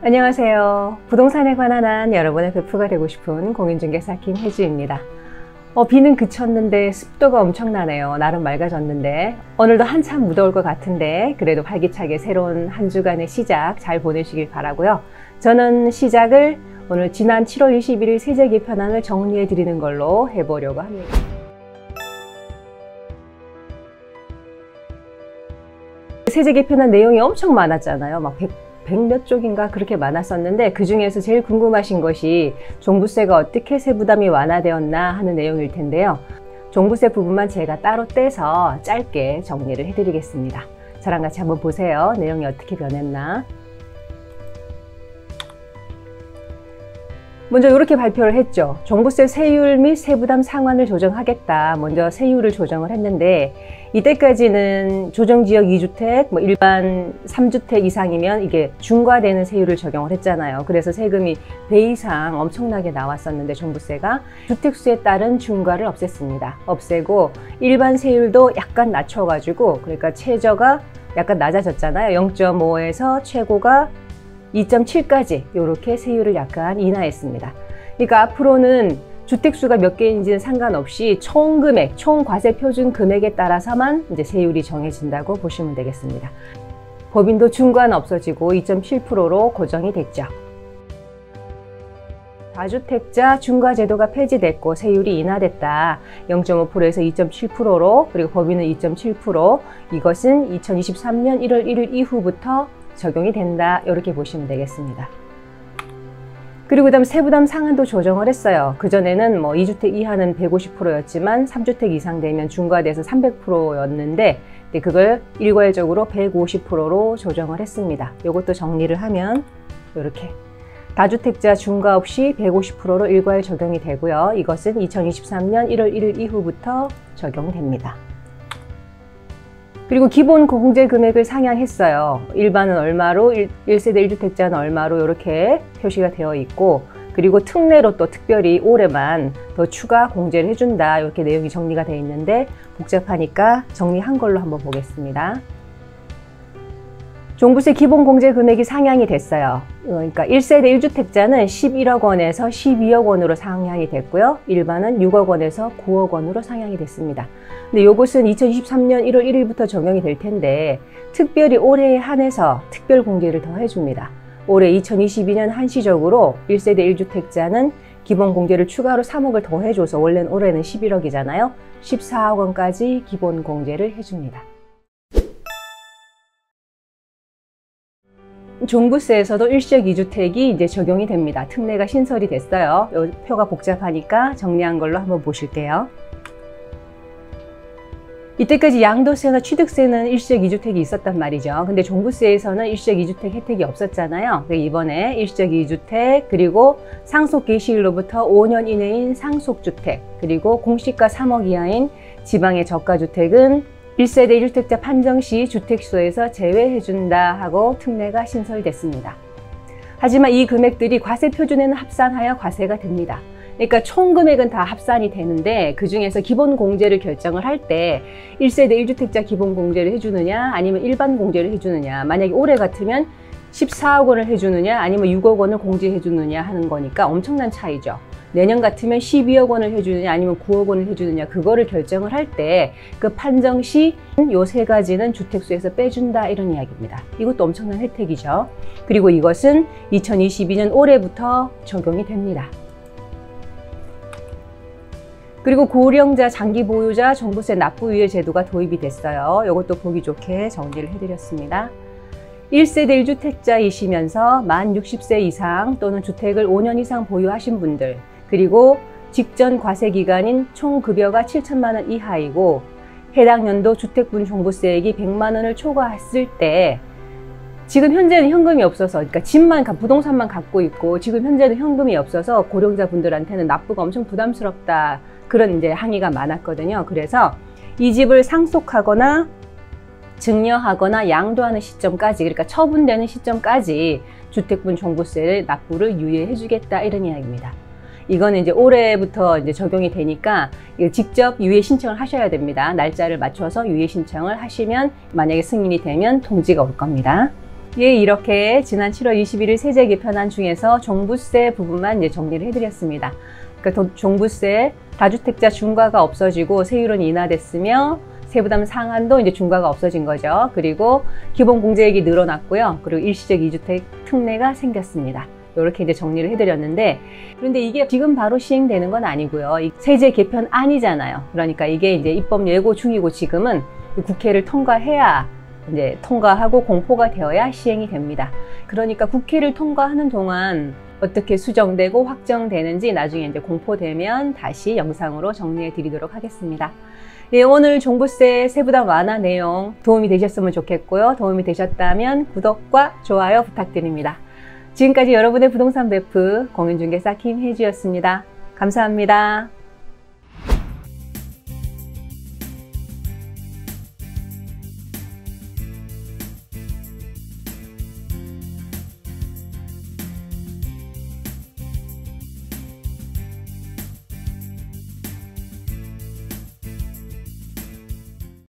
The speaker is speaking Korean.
안녕하세요. 부동산에 관한 한 여러분의 베프가 되고 싶은 공인중개사 김혜주입니다. 비는 그쳤는데 습도가 엄청나네요. 나름 맑아졌는데 오늘도 한참 무더울 것 같은데 그래도 활기차게 새로운 한 주간의 시작 잘 보내시길 바라고요. 저는 시작을 오늘 지난 7월 21일 세제 개편안을 정리해 드리는 걸로 해보려고 합니다. 세제 개편안 내용이 엄청 많았잖아요. 막 100몇 쪽인가 그렇게 많았었는데 그 중에서 제일 궁금하신 것이 종부세가 어떻게 세부담이 완화되었나 하는 내용일 텐데요. 종부세 부분만 제가 따로 떼서 짧게 정리를 해드리겠습니다. 저랑 같이 한번 보세요. 내용이 어떻게 변했나. 먼저 이렇게 발표를 했죠. 종부세 세율 및 세부담 상한을 조정하겠다. 먼저 세율을 조정을 했는데 이때까지는 조정지역 2주택, 일반 3주택 이상이면 이게 중과되는 세율을 적용을 했잖아요. 그래서 세금이 배 이상 엄청나게 나왔었는데 종부세가 주택수에 따른 중과를 없앴습니다. 없애고 일반 세율도 약간 낮춰가지고 그러니까 최저가 약간 낮아졌잖아요. 0.5에서 최고가 2.7까지 이렇게 세율을 약간 인하했습니다. 그러니까 앞으로는 주택수가 몇 개인지는 상관없이 총 금액, 총 과세 표준 금액에 따라서만 이제 세율이 정해진다고 보시면 되겠습니다. 법인도 중과는 없어지고 2.7%로 고정이 됐죠. 다주택자 중과 제도가 폐지됐고 세율이 인하됐다. 0.5%에서 2.7%로 그리고 법인은 2.7%. 이것은 2023년 1월 1일 이후부터 적용이 된다. 이렇게 보시면 되겠습니다. 그리고 그다음 세부담 상한도 조정을 했어요. 그전에는 2주택 이하는 150%였지만 3주택 이상 되면 중과돼서 300%였는데 그걸 일괄적으로 150%로 조정을 했습니다. 이것도 정리를 하면 이렇게 다주택자 중과 없이 150%로 일괄 적용이 되고요. 이것은 2023년 1월 1일 이후부터 적용됩니다. 그리고 기본 공제 금액을 상향했어요. 일반은 얼마로, 1세대 1주택자는 얼마로 이렇게 표시가 되어 있고 그리고 특례로 또 특별히 올해만 더 추가 공제를 해준다. 이렇게 내용이 정리가 되어 있는데 복잡하니까 정리한 걸로 한번 보겠습니다. 종부세 기본 공제 금액이 상향이 됐어요. 그러니까 1세대 1주택자는 11억 원에서 12억 원으로 상향이 됐고요. 일반은 6억 원에서 9억 원으로 상향이 됐습니다. 근데 이것은 2023년 1월 1일부터 적용이 될 텐데 특별히 올해에 한해서 특별 공제를 더 해줍니다. 올해 2022년 한시적으로 1세대 1주택자는 기본 공제를 추가로 3억을 더 해줘서 원래는 올해는 11억이잖아요. 14억 원까지 기본 공제를 해줍니다. 종부세에서도 일시적 2주택이 이제 적용이 됩니다. 특례가 신설이 됐어요. 이 표가 복잡하니까 정리한 걸로 한번 보실게요. 이때까지 양도세나 취득세는 일시적 2주택이 있었단 말이죠. 근데 종부세에서는 일시적 2주택 혜택이 없었잖아요. 이번에 일시적 2주택 그리고 상속 개시일로부터 5년 이내인 상속주택 그리고 공시가 3억 이하인 지방의 저가주택은 1세대 1주택자 판정 시 주택수에서 제외해준다 하고 특례가 신설됐습니다. 하지만 이 금액들이 과세 표준에는 합산하여 과세가 됩니다. 그러니까 총 금액은 다 합산이 되는데 그 중에서 기본 공제를 결정을 할 때 1세대 1주택자 기본 공제를 해주느냐 아니면 일반 공제를 해주느냐 만약에 올해 같으면 14억 원을 해주느냐 아니면 6억 원을 공제해 주느냐 하는 거니까 엄청난 차이죠. 내년 같으면 12억 원을 해주느냐 아니면 9억 원을 해주느냐 그거를 결정을 할 때 그 판정 시 요 세 가지는 주택수에서 빼준다 이런 이야기입니다. 이것도 엄청난 혜택이죠. 그리고 이것은 2022년 올해부터 적용이 됩니다. 그리고 고령자, 장기 보유자 종부세 납부유예 제도가 도입이 됐어요. 이것도 보기 좋게 정리를 해드렸습니다. 1세대 1주택자이시면서 만 60세 이상 또는 주택을 5년 이상 보유하신 분들 그리고 직전 과세기간인 총 급여가 7천만 원 이하이고 해당 연도 주택분 종부세액이 100만 원을 초과했을 때 지금 현재는 현금이 없어서 그러니까 집만 부동산만 갖고 있고 지금 현재는 현금이 없어서 고령자분들한테는 납부가 엄청 부담스럽다 그런 이제 항의가 많았거든요. 그래서 이 집을 상속하거나 증여하거나 양도하는 시점까지 그러니까 처분되는 시점까지 주택분 종부세를 납부를 유예해 주겠다 이런 이야기입니다. 이거는 이제 올해부터 이제 적용이 되니까 직접 유예 신청을 하셔야 됩니다. 날짜를 맞춰서 유예 신청을 하시면 만약에 승인이 되면 통지가 올 겁니다. 예, 이렇게 지난 7월 21일 세제 개편안 중에서 종부세 부분만 이제 정리를 해드렸습니다. 그러니까 종부세 다주택자 중과가 없어지고 세율은 인하됐으며 세부담 상한도 이제 중과가 없어진 거죠. 그리고 기본 공제액이 늘어났고요. 그리고 일시적 2주택 특례가 생겼습니다. 이렇게 이제 정리를 해드렸는데, 그런데 이게 지금 바로 시행되는 건 아니고요. 세제 개편안이잖아요. 그러니까 이게 이제 입법 예고 중이고 지금은 국회를 통과해야 이제 통과하고 공포가 되어야 시행이 됩니다. 그러니까 국회를 통과하는 동안 어떻게 수정되고 확정되는지 나중에 이제 공포되면 다시 영상으로 정리해 드리도록 하겠습니다. 네, 오늘 종부세 세부담 완화 내용 도움이 되셨으면 좋겠고요. 도움이 되셨다면 구독과 좋아요 부탁드립니다. 지금까지 여러분의 부동산 베프 공인중개사 김혜주였습니다. 감사합니다.